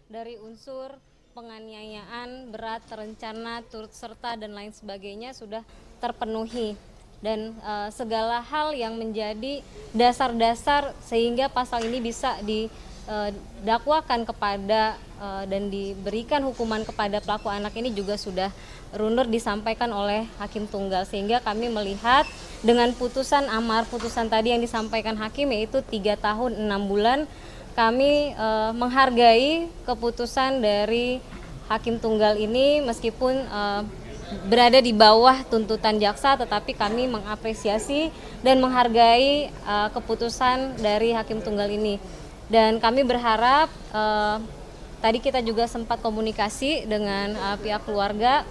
dari unsur penganiayaan berat, terencana, turut serta dan lain sebagainya sudah terpenuhi, dan segala hal yang menjadi dasar-dasar sehingga pasal ini bisa didakwakan kepada dan diberikan hukuman kepada pelaku anak ini juga sudah runut disampaikan oleh hakim tunggal, sehingga kami melihat dengan putusan amar putusan tadi yang disampaikan hakim yaitu 3 tahun 6 bulan, kami menghargai keputusan dari hakim tunggal ini meskipun berada di bawah tuntutan jaksa, tetapi kami mengapresiasi dan menghargai keputusan dari hakim tunggal ini. Dan kami berharap tadi kita juga sempat komunikasi dengan pihak keluarga,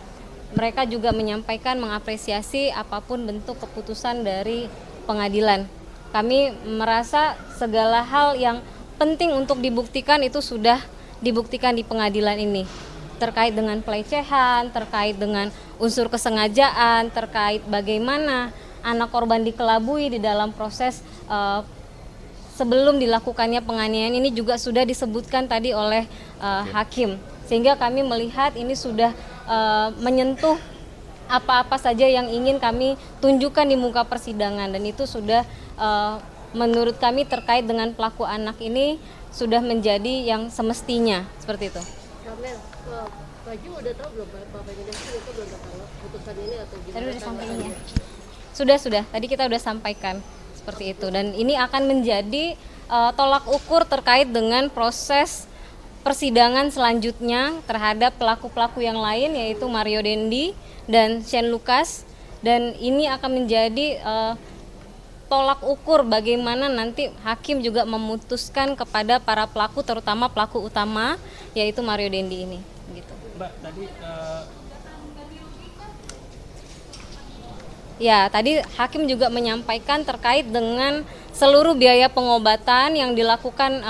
mereka juga menyampaikan mengapresiasi apapun bentuk keputusan dari pengadilan. Kami merasa segala hal yang penting untuk dibuktikan itu sudah dibuktikan di pengadilan ini, terkait dengan pelecehan, terkait dengan unsur kesengajaan, terkait bagaimana anak korban dikelabui di dalam proses sebelum dilakukannya penganiayaan ini juga sudah disebutkan tadi oleh hakim, sehingga kami melihat ini sudah menyentuh apa-apa saja yang ingin kami tunjukkan di muka persidangan, dan itu sudah menurut kami terkait dengan pelaku anak ini sudah menjadi yang semestinya seperti itu. Kamel, Pak Ju udah tahu belum Bapaknya David itu belum tahu putusan ini atau gimana? Tadi udah disampaikan ya? Sudah. Tadi kita udah sampaikan seperti itu, dan ini akan menjadi tolak ukur terkait dengan proses persidangan selanjutnya terhadap pelaku-pelaku yang lain yaitu Mario Dendi dan Shane Lucas, dan ini akan menjadi tolak ukur bagaimana nanti hakim juga memutuskan kepada para pelaku, terutama pelaku utama yaitu Mario Dendi ini. Gitu. Mbak, tadi ya, tadi hakim juga menyampaikan terkait dengan seluruh biaya pengobatan yang dilakukan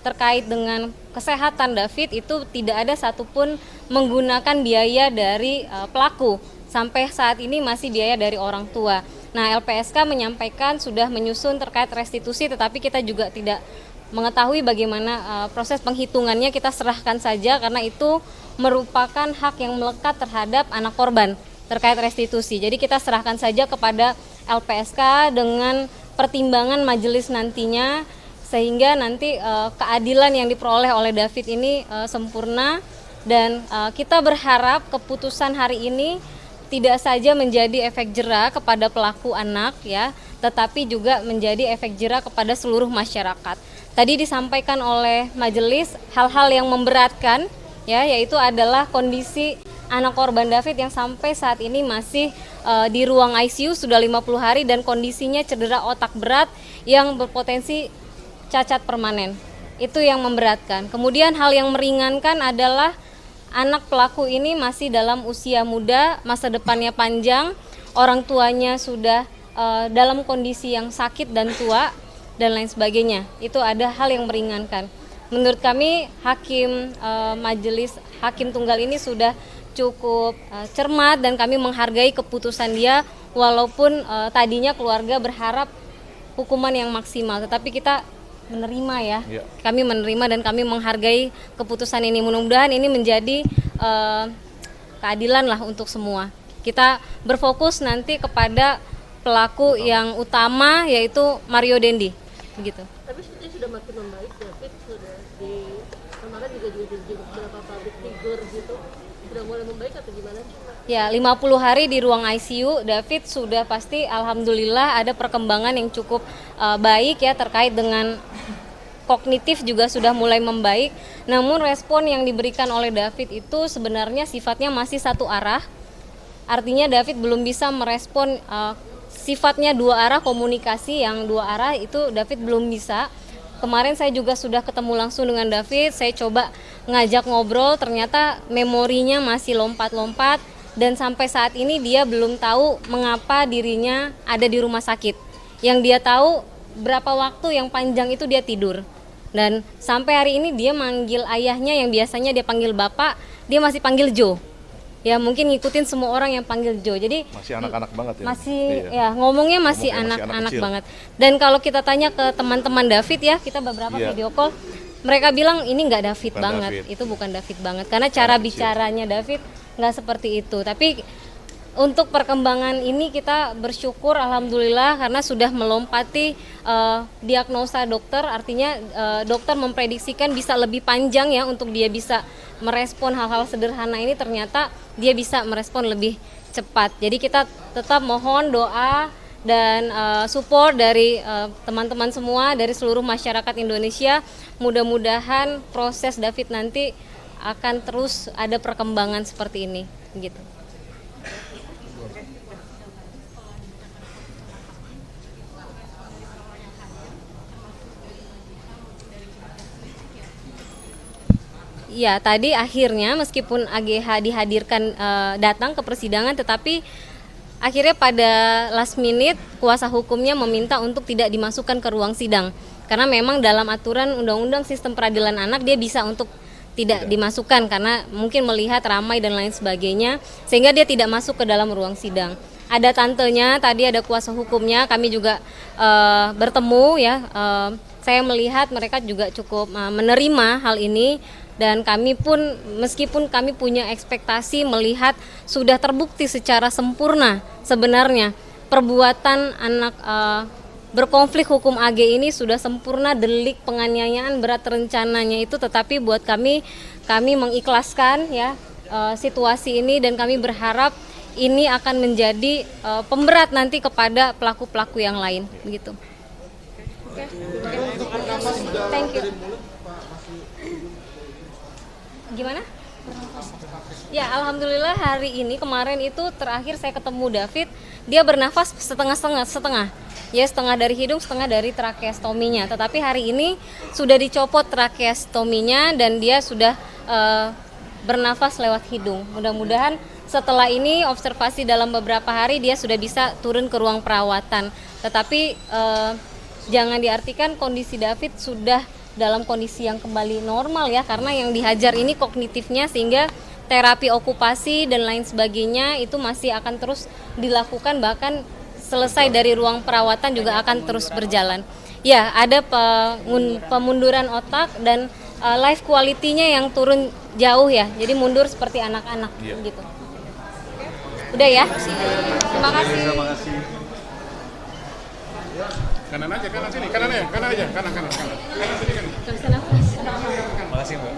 terkait dengan kesehatan David itu tidak ada satupun menggunakan biaya dari pelaku. Sampai saat ini masih biaya dari orang tua. Nah, LPSK menyampaikan sudah menyusun terkait restitusi, tetapi kita juga tidak mengetahui bagaimana proses penghitungannya, kita serahkan saja karena itu merupakan hak yang melekat terhadap anak korban terkait restitusi. Jadi kita serahkan saja kepada LPSK dengan pertimbangan majelis nantinya, sehingga nanti keadilan yang diperoleh oleh David ini sempurna, dan kita berharap keputusan hari ini tidak saja menjadi efek jera kepada pelaku anak ya, tetapi juga menjadi efek jera kepada seluruh masyarakat. Tadi disampaikan oleh majelis hal-hal yang memberatkan ya, yaitu adalah kondisi anak korban David yang sampai saat ini masih di ruang ICU sudah 50 hari dan kondisinya cedera otak berat yang berpotensi cacat permanen. Itu yang memberatkan. Kemudian hal yang meringankan adalah anak pelaku ini masih dalam usia muda, masa depannya panjang, orang tuanya sudah dalam kondisi yang sakit dan tua dan lain sebagainya. Itu ada hal yang meringankan. Menurut kami majelis hakim tunggal ini sudah cukup cermat, dan kami menghargai keputusan dia walaupun tadinya keluarga berharap hukuman yang maksimal, tetapi kita menerima ya. Kami menerima dan kami menghargai keputusan ini. Mudah-mudahan ini menjadi keadilan lah untuk semua. Kita berfokus nanti kepada pelaku yang utama yaitu Mario Dendi, begitu. Tapi dia sudah makin membaik, David sudah di kemarin juga di beberapa public figure gitu, sudah mulai membaik atau gimana sih? Ya, 50 hari di ruang ICU, David sudah pasti alhamdulillah ada perkembangan yang cukup baik ya, terkait dengan kognitif juga sudah mulai membaik. Namun respon yang diberikan oleh David itu sebenarnya sifatnya masih satu arah. Artinya David belum bisa merespon sifatnya dua arah, komunikasi yang dua arah itu David belum bisa. Kemarin saya juga sudah ketemu langsung dengan David, saya coba ngajak ngobrol, ternyata memorinya masih lompat-lompat. Dan sampai saat ini dia belum tahu mengapa dirinya ada di rumah sakit. Yang dia tahu berapa waktu yang panjang itu dia tidur. Dan sampai hari ini dia manggil ayahnya yang biasanya dia panggil bapak, dia masih panggil Joe. Ya mungkin ngikutin semua orang yang panggil Joe. Jadi masih anak-anak banget ya. Masih ya ngomongnya masih anak-anak banget. Dan kalau kita tanya ke teman-teman David ya, kita beberapa video call, mereka bilang ini nggak David Bukan banget, David. itu bukan David banget karena cara Kecil. bicaranya David nggak seperti itu. Tapi untuk perkembangan ini kita bersyukur alhamdulillah karena sudah melompati diagnosa dokter, artinya dokter memprediksikan bisa lebih panjang ya untuk dia bisa merespon hal-hal sederhana ini, ternyata dia bisa merespon lebih cepat. Jadi kita tetap mohon doa dan support dari teman-teman semua, dari seluruh masyarakat Indonesia. Mudah-mudahan proses David nanti akan terus ada perkembangan seperti ini gitu. Ya, tadi akhirnya meskipun AGH dihadirkan datang ke persidangan, tetapi akhirnya pada last minute kuasa hukumnya meminta untuk tidak dimasukkan ke ruang sidang. Karena memang dalam aturan Undang-Undang Sistem Peradilan Anak dia bisa untuk tidak dimasukkan karena mungkin melihat ramai dan lain sebagainya, sehingga dia tidak masuk ke dalam ruang sidang. Ada tantenya, tadi ada kuasa hukumnya, kami juga bertemu ya. Saya melihat mereka juga cukup menerima hal ini. Dan kami pun meskipun kami punya ekspektasi melihat sudah terbukti secara sempurna sebenarnya perbuatan anak berkonflik hukum AG ini sudah sempurna, delik penganiayaan berat rencananya itu, tetapi buat kami mengikhlaskan ya situasi ini dan kami berharap ini akan menjadi pemberat nanti kepada pelaku-pelaku yang lain begitu. Oke. Thank you. Gimana? Ya, alhamdulillah hari ini kemarin itu terakhir saya ketemu David, dia bernafas setengah. Ya, setengah dari hidung, setengah dari trakeostominya. Tetapi hari ini sudah dicopot trakeostominya dan dia sudah bernafas lewat hidung. Mudah-mudahan setelah ini observasi dalam beberapa hari dia sudah bisa turun ke ruang perawatan. Tetapi jangan diartikan kondisi David sudah dalam kondisi yang kembali normal ya, karena yang dihajar ini kognitifnya, sehingga terapi okupasi dan lain sebagainya itu masih akan terus dilakukan, bahkan selesai dari ruang perawatan juga akan terus berjalan. Ya, ada pemunduran otak dan life quality-nya yang turun jauh ya, jadi mundur seperti anak-anak gitu. Udah ya? Terima kasih. Terima kasih. Kanan aja, kanan sini, kanan aja, kanan sini kan. Gak bisa nafas. Makasih Mbak.